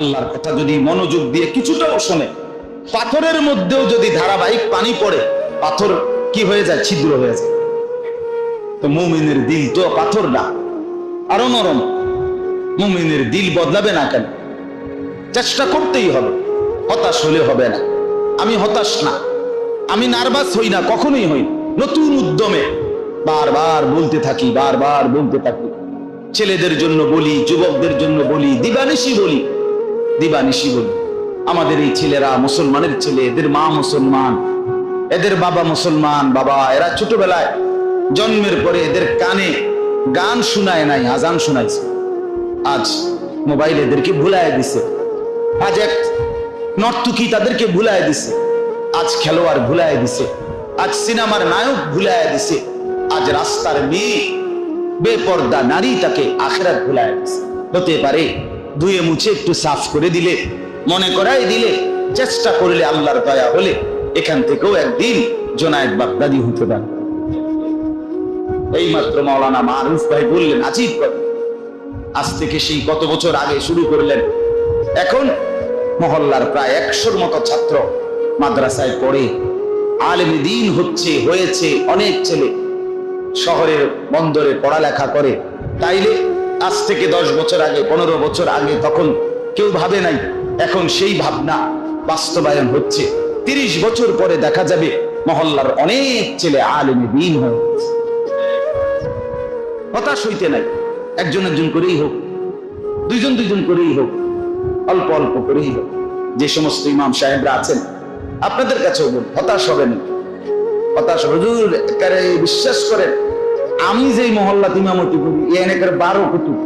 আল্লাহর কথা যদি মনোযোগ দিয়ে কিছুটাও শোনে, পাথরের মধ্যেও যদি ধারাবাহিক পানি পড়ে, পাথর কি হয়ে যায়? ছিদ্র হয়ে যায়। তো মুমিনের দিল তো পাথর না, আরো নরম। মুমিনের দিল বদলাবে না কেন? চেষ্টা করতেই হবে, হতাশ হলে হবে না। আমি হতাশ না, আমি নার্ভাস হই না, কখনোই হই না। নতুন উদ্যমে বারবার বলতে থাকি, বারবার বলতে থাকি। ছেলেদের জন্য বলি, যুবকদের জন্য বলি, দিবানিশি বলি, দিবানিশি বলি। আমাদের এই ছেলেরা মুসলমানের ছেলে, এদের মা মুসলমান, এদের বাবা মুসলমান। বাবা এরা ছোটবেলায় জন্মের পরে এদের কানে গান শোনায় নাই, আজান শোনাইছে। আজ মোবাইল এদেরকে ভুলায় দিছে। আজ এক নর্তকী তাদেরকে ভুলায় দিছে। আজ খেলোয়াড় ভুলায় দিছে। আজ সিনেমার নায়ক ভুলায় দিছে। আজ রাস্তার মেয়ে বেপর্দা নারী তাকে আখিরাত ভুলায় দিছে। হতে পারে ধুয়ে মুছে একটু সাফ করে দিলে, মনে করাই দিলে, চেষ্টা করলে, আল্লাহর দয়া হলে এখান থেকেও একদিন জোনায়েদ বাগদাদি হতে পারে। এই মাত্র মাওলানা মারুফ ভাই বললেন, আজিব কথা। আজ থেকে সেই কত বছর আগে শুরু করলেন, এখন মহল্লার প্রায় 100-র মতো ছাত্র মাদ্রাসায় পড়ে, আলেম দ্বীন হয়েছে। অনেক ছেলে শহরের বন্দরে পড়ালেখা করে। তাইলে আজ থেকে 10 বছর আগে, 15 বছর আগে তখন কেউ ভাবে নাই। এখন সেই ভাবনা বাস্তবায়ন হচ্ছে। 30 বছর পরে দেখা যাবে মহল্লার অনেক ছেলে আলেম দ্বীন হয়ে গেছে। হতাশ হইতে নাই। একজন একজন করেই হোক, দুইজন দুইজন করেই হোক, অল্প অল্প করেই হোক। যে সমস্ত ইমাম সাহেবরা আছেন আপনাদের কাছেও বল, হতাশ হবেন, হতাশ হুজুর বিশ্বাস করেন, আমি যেই মহল্লাতে ইমামতি করি এখানে 12 কুতুব।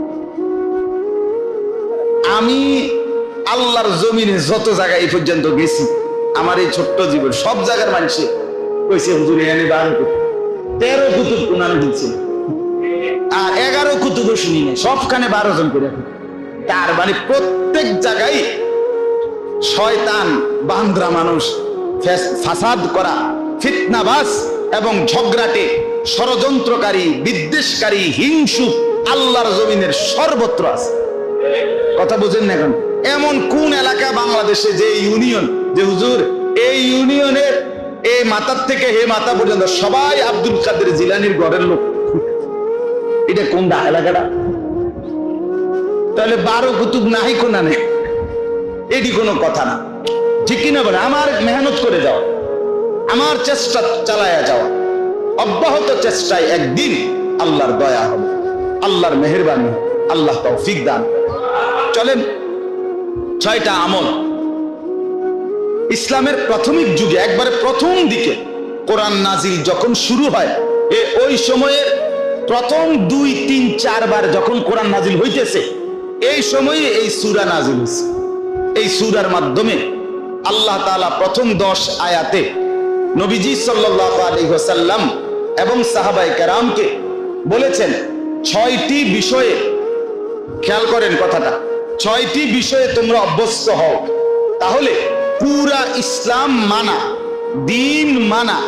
আমি আল্লাহর জমিনে যত জায়গায় এই পর্যন্ত গেছি, আমার এই ছোট্ট জীবন সব জায়গার মানুষে কইছে হুজুর এখানে 12 কুতুব, 13 কুতুব কোরআন দিচ্ছে, আর 11 কুতুব শুনি না, সবখানে 12 জন করে। তার মানে প্রত্যেক জায়গায় শয়তান বান্দরা মানুষ, ফাসাদ করা, ফিতনাবাজ এবং ঝগড়াটে, ষড়যন্ত্রকারী, বিদ্বেষকারী, হিংসুক আল্লাহর জমিনের সর্বত্র আছে। কথা বুঝেন না? এখন এমন কোন এলাকা বাংলাদেশে যে ইউনিয়ন, যে হুজুর এই ইউনিয়নের এই মাথার থেকে হে মাথা পর্যন্ত সবাই আব্দুল কাদের জিলানির ঘরের লোক? এটা কোন এলাকাটা? তাহলে 12 কুতুব নাই কোনা নেই, এটি কোনো কথা না। ঠিক কিনা বলে? আমার মেহনত করে যাও, আমার চেষ্টা চালায়া যাওয়া, অব্যাহত চেষ্টায় একদিন আল্লাহর দয়া হবে, আল্লাহর মেহেরবানি, আল্লাহ তৌফিক দান। চলেন 6টা আমল ইসলামের প্রাথমিক যুগে, একবারে প্রথম দিকে কোরআন নাজিল যখন শুরু হয়, ওই সময়ে প্রথম 2, 3, 4 বার যখন কোরআন নাজিল হইতেছে, এই সময়ে এই সূরা নাজিল হয়েছে। এই সূরার মাধ্যমে আল্লাহ তাআলা প্রথম 10 আয়াতে নবীজি সাল্লাল্লাহু আলাইহি ওয়াসাল্লাম এবং সাহাবায়ে কেরামকে বলেছেন 6টি বিষয়ে, খেয়াল করেন কথাটা, 6টি বিষয়ে তোমরা অভ্যস্ত হও, তাহলে পুরা ইসলাম মানা, দ্বীন মানা,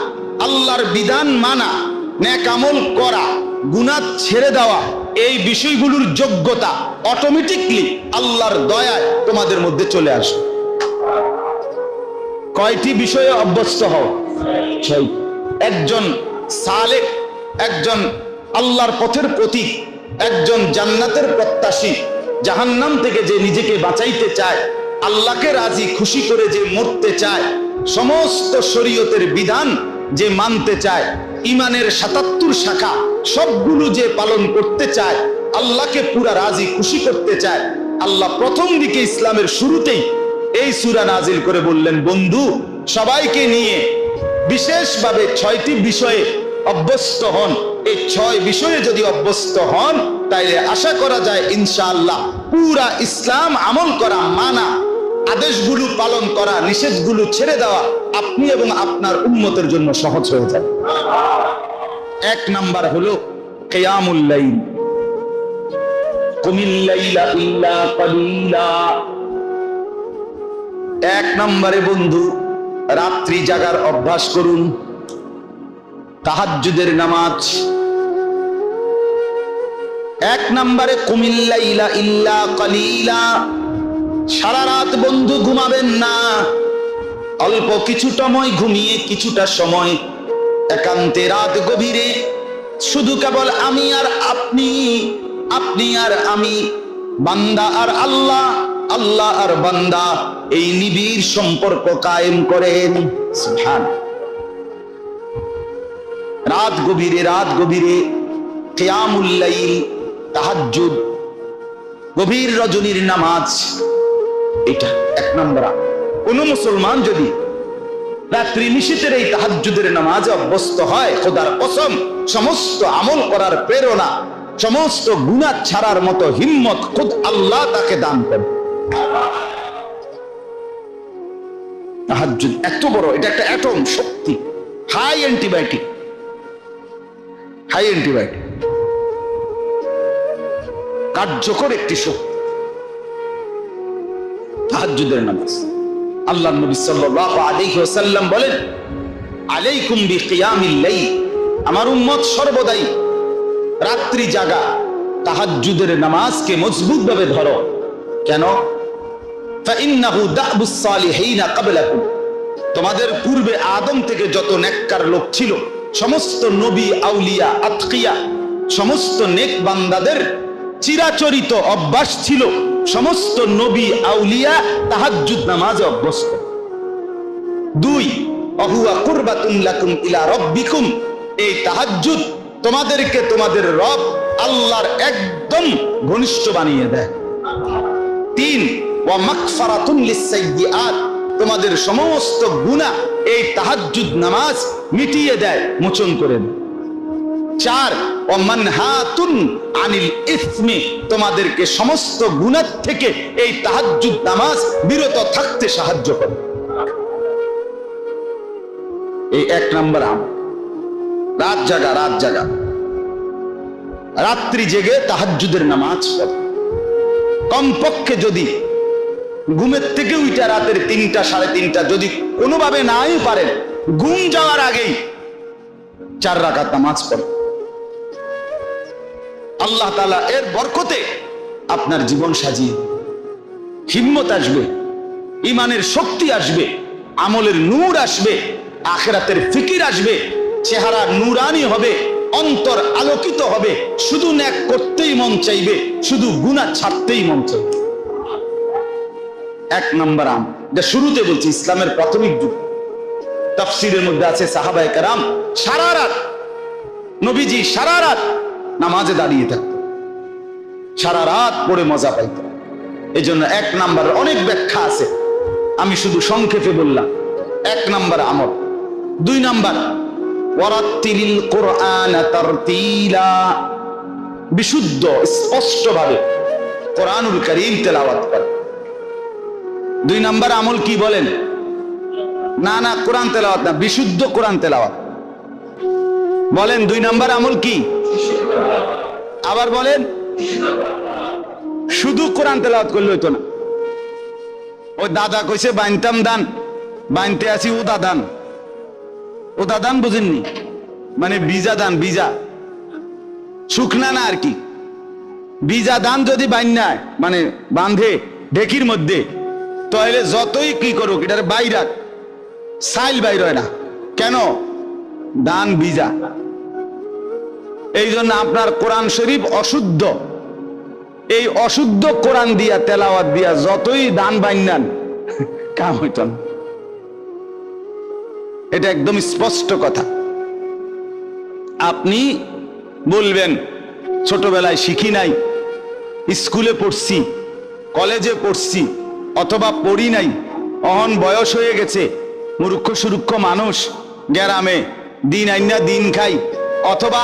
আল্লাহর বিধান মানা, নেক আমল করা, গুনাহ ছেড়ে দেওয়া, এই বিষয়গুলোর যোগ্যতা অটোমেটিকলি আল্লাহর দয়ায় তোমাদের মধ্যে চলে আসে। কয়টি বিষয়ে অভ্যস্ত হও? 6। একজন সালেক, একজন আল্লাহর পথের প্রতীক, একজন জান্নাতের প্রত্যাশী, জাহান্নাম থেকে যে নিজেকে বাঁচাইতে চায়, আল্লাহকে রাজি খুশি করে যে মরতে চায়, সমস্ত শরীয়তের বিধান যে মানতে চায়, ইমানের 77 শাখা সবগুলো যে পালন করতে চায়, আল্লাহকে পুরা রাজি খুশি করতে চায়, আল্লাহ প্রথম দিকে ইসলামের শুরুতেই এই সূরা নাজিল করে বললেন, বন্ধু সবাইকে নিয়ে বিশেষভাবে 6টি বিষয়ে অভ্যস্ত হন। এই 6 বিষয়ে যদি অভ্যস্ত হন, তাইলে আশা করা যায় ইনশাআল্লাহ পুরা ইসলাম আমল করা, মানা, আদেশগুলো পালন করা, নিষেধগুলো ছেড়ে দেওয়া আপনি এবং আপনার উম্মতের জন্য সহজ হয়ে যায়। 1 নাম্বার হলো কিয়ামুল লাইল। কুমিল লাইলা ইল্লা কালিলা। 1 নম্বরে বন্ধু রাত্রি জাগার অভ্যাস করুন, তাহাজ্জুদের নামাজ। 1 নম্বরে কুমিল লাইলা ইল্লা কালিলা, সারা রাত বন্ধু ঘুমাবেন না, অল্প কিছুটা সময় ঘুমিয়ে কিছুটা সময় একান্তে রাত গভীরে শুধু কেবল আমি আর আপনি, আপনি আর আমি, বান্দা আর আল্লাহ, আল্লাহ আর বান্দা, এই নিবিড় সম্পর্ক কায়েম করেন। সুবহানাল্লাহ। রাত গভীরে কিয়ামুল লাইল, তাহাজ্জুদ, গভীর রজনীর নামাজ, এটা এক নম্বর। কোন মুসলমান যদি রাত্রি নিশীথের এই তাহাজ্জুদের নামাজে অভ্যস্ত হয়, খোদার কসম সমস্ত আমল করার প্রেরণা, সমস্ত গুনাহ ছাড়ার মতো হিম্মত খুদ আল্লাহ তাকে দান করেন। তাহাজ্জুদ এত বড়, এটা একটা অ্যাটম শক্তি, হাই অ্যান্টিবায়োটিক, কার্যকর একটি শক্তি তাহাজ্জুদের নামাজ। আল্লাহর নবী সাল্লাল্লাহু আলাইহি ওয়াসাল্লাম বলেন, আলাইকুম বিকিয়ামিল লাইল, আমার উম্মত সর্বদাই রাত্রি জাগা তাহাজ্জুদের নামাজকে মজবুত ভাবে ধরো। কেন? ফাইন্নাহু দাবুস সালিহিনা ক্বাবলাকুম, তোমাদের পূর্বে আদম থেকে যত নেককার লোক ছিল, সমস্ত নবী, আউলিয়া, আতকিয়া, সমস্ত নেক বান্দাদের চিরাচরিত অভ্যাস ছিল, সমস্ত নবী আউলিয়া তাহাজ্জুদ নামাজে অভ্যস্ত। 2, ওয়াহুয়া কুরবাতুন লাকুম ইলা রাব্বিকুম, এই তাহাজ্জুদ তোমাদেরকে তোমাদের রব আল্লাহর একদম ঘনিষ্ঠ বানিয়ে দেয়। 3, ওয়া মাগফিরাতুন লিস-সাইয়্যাত, তোমাদের সমস্ত গুনাহ এই তাহাজ্জুদ নামাজ মিটিয়ে দেয়, মোচন করে দেয়। 4, ওয়া মানহাতুন আনিল ইসমি, তোমাদেরকে সমস্ত গুনাহ থেকে এই তাহাজ্জুদ নামাজ বিরত থাকতে সাহায্য করে। এই এক নম্বর আমল, রাত জাগা, রাত্রি জেগে তাহাজ্জুদের নামাজ পড়ো। কমপক্ষে যদি ঘুমের থেকে উঠা রাতের 3টা, 3:30 যদি কোনোভাবে নাই পারেন, ঘুম যাওয়ার আগেই 4 রাকাত নামাজ পড়ো। আল্লাহ তাআলা এর বরকতে আপনার জীবন সাজিয়ে, হিম্মত আসবে, ইমানের শক্তি আসবে, আমলের নূর আসবে, আখিরাতের ফিকির আসবে, চেহারা নূরানি হবে, অন্তর আলোকিত হবে, শুধু নেক করতেই মন চাইবে, শুধু গুনাহ ছাড়তেই মন চাইবে। 1 নম্বর আমল, যা শুরুতে বলছি, ইসলামের প্রাথমিক যুগ, তাফসীরের মধ্যে আছে সাহাবায়ে কেরাম সারা রাত, নবীজি সারা রাত নামাজে দাঁড়িয়ে থাকত, সারা রাত পড়ে মজা পাইত। এই জন্য 1 নম্বর, অনেক ব্যাখ্যা আছে, আমি শুধু সংক্ষেপে বললাম 1 নম্বর আমল। 2 নম্বর, ওয়ারাত্তিলিল কুরআন তারতিলা, বিশুদ্ধ স্পষ্টভাবে কোরআনুল কারীম তেলাওয়াত করা। 2 নম্বর আমল কি বলেন? না কোরআন তেলাওয়াত না, বিশুদ্ধ কোরআন তেলাওয়াত। বলেন 2 নম্বর আমল কি? আবার বলেন। শুধু কোরআন তেলাওয়াত করলে হইতো না। ওই দাদা কইছে বাইনতাম দান, বাইনতে আছি উদা দান। উদা দান বুঝেননি? মানে বিজা দান, বিজা শুকনা না আর কি। বিজা দান যদি বাইন্যায় মানে বাঁধে ঢেকির মধ্যে, তাহলে যতই কি করুক এটার বাইরাক সাইল বাইর হয় না। কেন? দান বিজা। এই জন্য আপনার কোরআন শরীফ অশুদ্ধ, এই অশুদ্ধ কোরআন দিয়া তেলাওয়াত দিয়া যতই দান বাইন্যান কাম হইত না। এটা একদম স্পষ্ট কথা। আপনি বলবেন ছোটবেলায় শিখি নাই, স্কুলে পড়ছি, কলেজে পড়ছি, অথবা পড়ি নাই, অহন বয়স হয়ে গেছে, মূর্খ সুরুক্ষ মানুষ, গ্রামে দিন আইনা দিন খাই, অথবা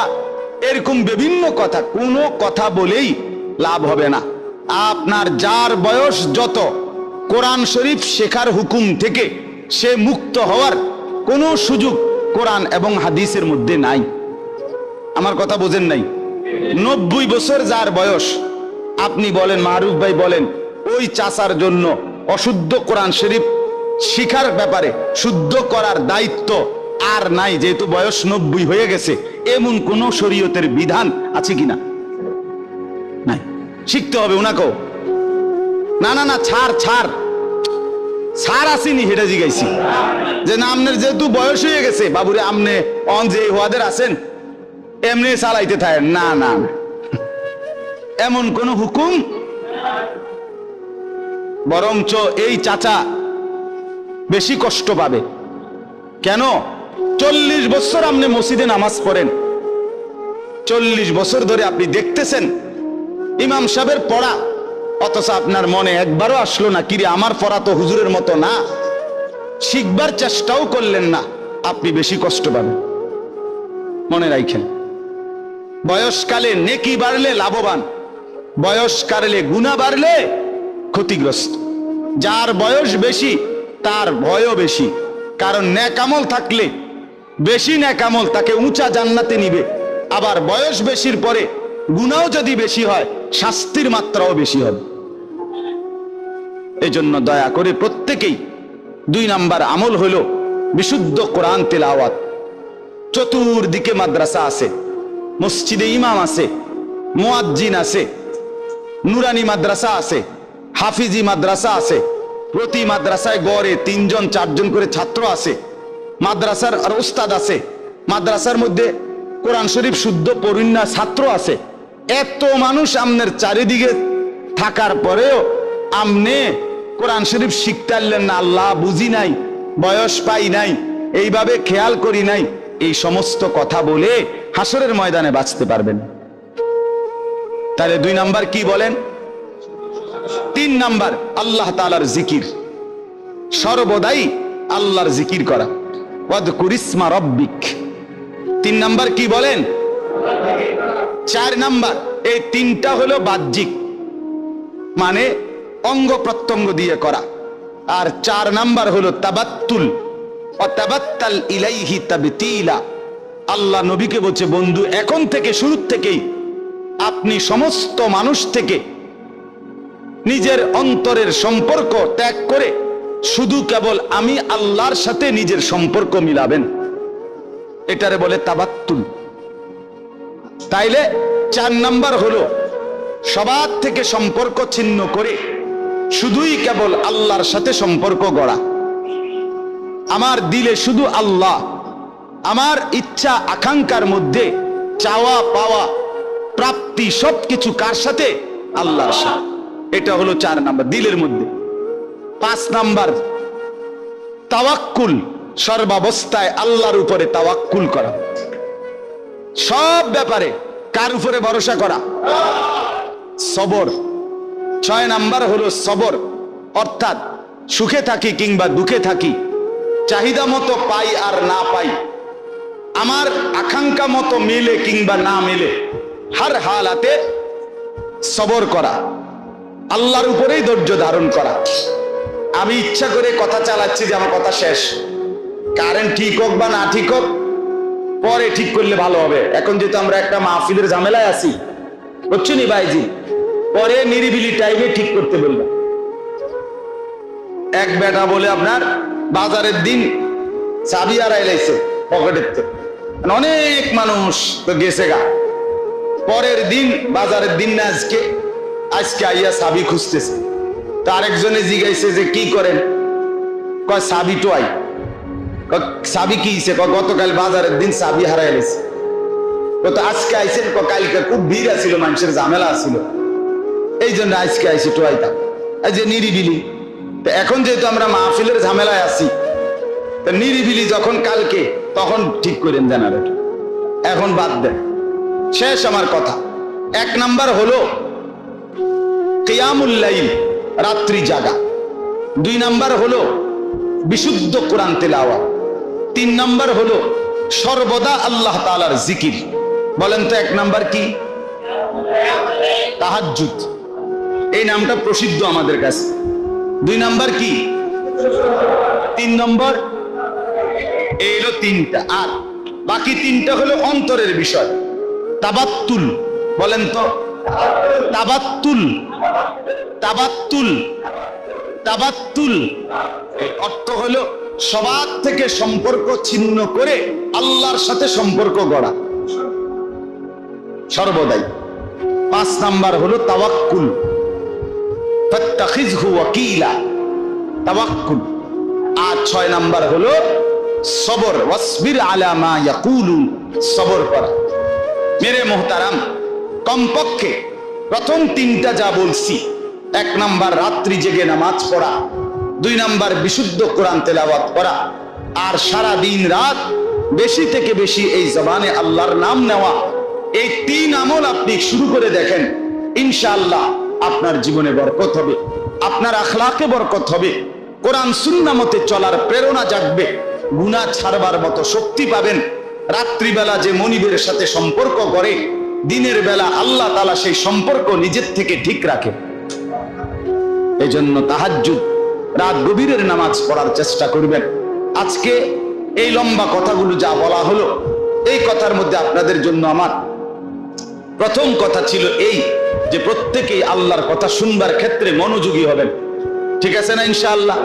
এরকম বিভিন্ন কথা, কোনো কথা বলেই লাভ হবে না। আপনার যার বয়স যত, কোরআন শরীফ শেখার হুকুম থেকে সে মুক্ত হওয়ার কোনো সুযোগ কোরআন এবং হাদিসের মধ্যে নাই। আমার কথা বোঝেন নাই? 90 বছর যার বয়স, আপনি বলেন, মারুফ ভাই বলেন, ওই চাচার জন্য অশুদ্ধ কোরআন শরীফ শিখার ব্যাপারে শুদ্ধ করার দায়িত্ব আর নাই, যেহেতু বয়স 90 হয়ে গেছে। এমন কোন শরীয়তের বিধান আছে কিনা? নাই। শিখতে হবে ওনাকেও, না না না, ছাড় ছাড়, ছাড় আসেনি হেটা জিগাইছি যে না আমনের যেহেতু বয়স হয়ে গেছে বাবুরে আমনে অন যে হওয়াদের আছেন এমনি চালাইতে থাকেন, না না এমন কোন হুকুম। বরঞ্চ এই চাচা বেশি কষ্ট পাবে। কেন? 40 বছর আপনি মসজিদে নামাজ পড়েন, 40 বছর ধরে আপনি দেখতেছেন ইমাম সাহেবের পড়া, অথচ আপনার মনে একবারও আসলো না কিরে আমার পড়া তো হুজুরের মতো না, শিখবার চেষ্টাও করলেন না, আপনি বেশি কষ্ট পাবেন। মনে রাখেন, বয়সকালে নেকি বাড়লে লাভবান, বয়সকালে গুনাহ বাড়লে ক্ষতিগ্রস্ত। যার বয়স বেশি তার ভয়ও বেশি, কারণ নেকামল থাকলে বেশি নেকামল তাকে উঁচা জান্নাতে নিবে, আবার বয়স বেশির পরে গুনাহও যদি বেশি হয় শাস্তির মাত্রাও বেশি হবে। এজন্য দয়া করে প্রত্যেকেই 2 নাম্বার আমল হলো বিশুদ্ধ কোরআন তেলাওয়াত। চতুর্দিকে মাদ্রাসা আছে, মসজিদে ইমাম আছে, মুয়াজ্জিন আছে, নুরানি মাদ্রাসা আছে, হাফিজি মাদ্রাসা আছে, প্রতি মাদ্রাসায় গড়ে 3 জন 4 জন করে ছাত্র আছে, মাদ্রাসার আর উস্তাদ আছে, মাদ্রাসার মধ্যে কোরআন শরীফ শুদ্ধ পড়ুন্না ছাত্র আছে। এত মানুষ আমনের চারিদিকে থাকার পরেও আমনে কোরআন শরীফ শিখতে পারলেন না, আল্লাহ বুঝি নাই, বয়স পাই নাই, এইভাবে খেয়াল করি নাই, এই সমস্ত কথা বলে হাসরের ময়দানে বাঁচতে পারবেন। তাহলে 2 নাম্বার কি বলেন? 3 নাম্বার আল্লাহ তাআলার জিকির, সর্বদাই আল্লাহর জিকির করা। ওয়াদকুর ইসমা রাব্বিক। 3 নাম্বার কি বলেন? 4 নাম্বার, এই 3টা হলো বাহ্যিক, মানে অঙ্গ প্রত্যঙ্গ দিয়ে করা, আর 4 নাম্বার হলো তাবাত্তুল, ওয়াতাবাত্তাল ইলাইহি তাবতিলা। আল্লাহ নবীকে বলছে, বন্ধু এখন থেকে শুরু থেকেই আপনি সমস্ত মানুষ থেকে নিজের অন্তরের সম্পর্ক ত্যাগ করে শুধু কেবল আমি আল্লাহর সাথে নিজের সম্পর্ক মিলাবেন, এটারে বলে তাবাত্তুল। তাইলে 4 নাম্বার হলো সবার থেকে সম্পর্ক ছিন্ন করে শুধুই কেবল আল্লাহর সাথে সম্পর্ক গড়া। আমার দিলে শুধু আল্লাহ, আমার ইচ্ছা আকাঙ্ক্ষার মধ্যে চাওয়া পাওয়া প্রাপ্তি সবকিছু কার সাথে? আল্লাহর সাথে। এটা হলো 4 নাম্বার দিলের মধ্যে। 5 নাম্বার তাওয়াক্কুল, সর্বাবস্থায় আল্লাহর উপরে তাওয়াক্কুল করা, সব ব্যাপারে কার উপরে ভরসা করা? সবর। 6 নাম্বার হলো সবর, অর্থাৎ সুখে থাকি কিংবা দুঃখে থাকি, চাহিদা মতো পাই আর না পাই, আমার আকাঙ্ক্ষা মতো মেলে কিংবা না মেলে, হার হালাতে সবর করা, আল্লাহর উপরেই ধৈর্য ধারণ করা। আমি ইচ্ছা করে কথা চালাচ্ছি যে আমার কথা শেষ, কারেন্ট ঠিক হোক বা না ঠিক হোক পরে ঠিক করলে ভালো হবে। এখন যেহেতু আমরা একটা মাহফিলের ঝামেলায় আছি, বুঝছো নি ভাইজি, পরে নিরিবিলি টাইমে ঠিক করতে বললাম। এক বেটা বলে আপনার বাজারের দিন চাবি হারাই লাইছে পকেটের থেকে, অনেক মানুষ তো গেছে গা, পরের দিন বাজারের দিন না আজকে, আজকে আইয়া চাবি খুঁজতেছে। তো আরেকজনে জিগাইছে যে কি করেন? কয় চাবি তো আই। চাবি কি হিসে? গতকাল বাজারের দিন চাবি হারাই লাইছে। তো আজকে আইছেন? কালকে খুব ভিড় আছিল, মানুষের ঝামেলা আছিল, এই জন্য আজকে আইসি টোয়াইতাম, এই যে নিরিবিলি। তো এখন যেহেতু আমরা মাহফিলের ঝামেলায় আছি, তো নিরিবিলি যখন কালকে তখন ঠিক করেন জেনারেটর, এখন বাদ দেন। শেষ আমার কথা। 1 নাম্বার হলো কিয়ামুল লাইল, রাত্রি জাগা। 2 নাম্বার হলো বিশুদ্ধ কোরআন তেলাওয়াত। 3 নাম্বার হলো সর্বদা আল্লাহ তাআলার জিকির। বলেন তো 1 নাম্বার কি? তাহাজ্জুদ, এই নামটা প্রসিদ্ধ আমাদের কাছে। 2 নাম্বার কি? 3 নম্বর, এই হলো 3টা। আর বাকি 3টা হলো অন্তরের বিষয়। তাবাত্তুল, বলেন তো তাবাত্তুল, তাবাত্তুল, তাবাত্তুল অর্থ হলো সবার থেকে সম্পর্ক ছিন্ন করে আল্লাহর সাথে সম্পর্ক গড়া সর্বদাই। 5 নাম্বার হলো তাওয়াক্কুল, ফাত্তাখিযহু ওয়াকিলা, তাওয়াক্কুল। আর 6 নাম্বার হলো সবর, ওয়াসবির আলা মা ইয়াকুলুন, সবর করা। মেরে মোহতারাম, কমপক্ষে প্রথম 3টা যা বলছি, 1 নাম্বার রাত্রি জেগে নামাজ পড়া, 2 নাম্বার বিশুদ্ধ কোরআন তেলাওয়াত করা, আর সারা দিন রাত বেশি থেকে বেশি এই জবানে আল্লাহর নাম নেওয়া, এই 3 আমল আপনি শুরু করে দেখেন, ইনশাআল্লাহ আপনার জীবনে বরকত হবে, আপনার আখলাকে বরকত হবে, কোরআন সুন্নাহ মতে চলার প্রেরণা জাগবে, গুনাহ ছাড়বার মতো শক্তি পাবেন। রাত্রিবেলা যে মনিবের সাথে সম্পর্ক করে, দিনের বেলা আল্লাহ তাআলা সেই সম্পর্ক নিজের থেকে ঠিক রাখে। এজন্য তাহাজ্জুদ, রাত গভীরের নামাজ পড়ার চেষ্টা করবেন। আজকে এই লম্বা কথাগুলো যা বলা হলো, এই কথার মধ্যে আপনাদের জন্য আমার প্রথম কথা ছিল এই যে প্রত্যেকেই আল্লাহর কথা শুনবার ক্ষেত্রে মনোযোগী হবেন, ঠিক আছে না ইনশাআল্লাহ।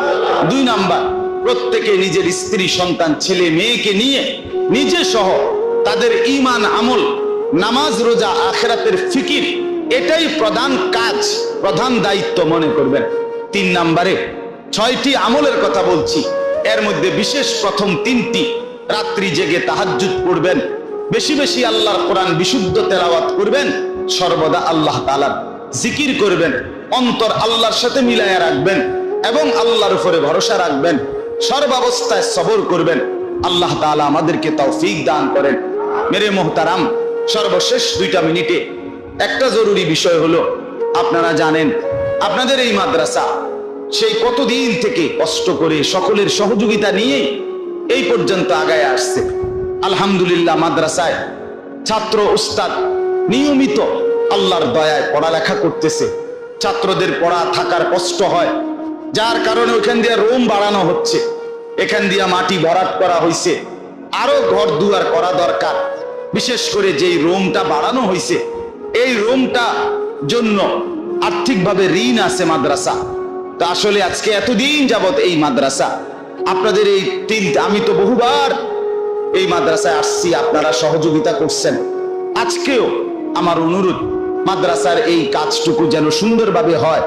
2 নাম্বার, প্রত্যেকে নিজের স্ত্রী সন্তান ছেলে মেয়েকে নিয়ে নিজে সহ তাদের ঈমান আমল, নামাজ রোজা আখিরাতের ফিকির, এটাই প্রধান কাজ, প্রধান দায়িত্ব মনে করবেন। 3 নাম্বারে 6টি আমলের কথা বলছি, এর মধ্যে বিশেষ প্রথম 3টি, রাত্রি জেগে তাহাজ্জুদ পড়বেন, বেশি বেশি আল্লাহর কোরআন বিশুদ্ধ তেলাওয়াত করবেন, সর্বদা আল্লাহ তাআলার জিকির করবেন, অন্তর আল্লাহর সাথে মিলায়া রাখবেন এবং আল্লাহর উপরে ভরসা রাখবেন, সর্বাবস্থায় সবর করবেন। আল্লাহ তাআলা আমাদেরকে তৌফিক দান করেন। মেরে মোহতারাম, সর্বশেষ 2টা মিনিটে একটা জরুরি বিষয় হলো, আপনারা জানেন আপনাদের এই মাদ্রাসা সেই কতদিন থেকে কষ্ট করে সকলের সহযোগিতা নিয়ে এই পর্যন্ত আগায় আসছে। আলহামদুলিল্লাহ, মাদ্রাসায় ছাত্র উস্তাদ নিয়মিত আল্লাহর দয়ায় পড়ালেখা করতেছে। ছাত্রদের পড়া থাকার কষ্ট হয়, যার কারণে ওখান দিয়ে রুম বাড়ানো হচ্ছে, এখান দিয়ে মাটি ভরাট করা হয়েছে, আরো ঘর দুয়ার করা দরকার। বিশেষ করে যেই রুমটা বাড়ানো হয়েছে, এই রুমটা জন্য আর্থিকভাবে ঋণ আছে মাদ্রাসা। তো আসলে আজকে এতদিন যাবত এই মাদ্রাসা আপনাদের এই আমি তো বহুবার এই মাদ্রাসায় আসছি, আপনারা সহযোগিতা করছেন। আজকেও আমার অনুরোধ, মাদ্রাসার এই কাজটুকু যেন সুন্দরভাবে হয়।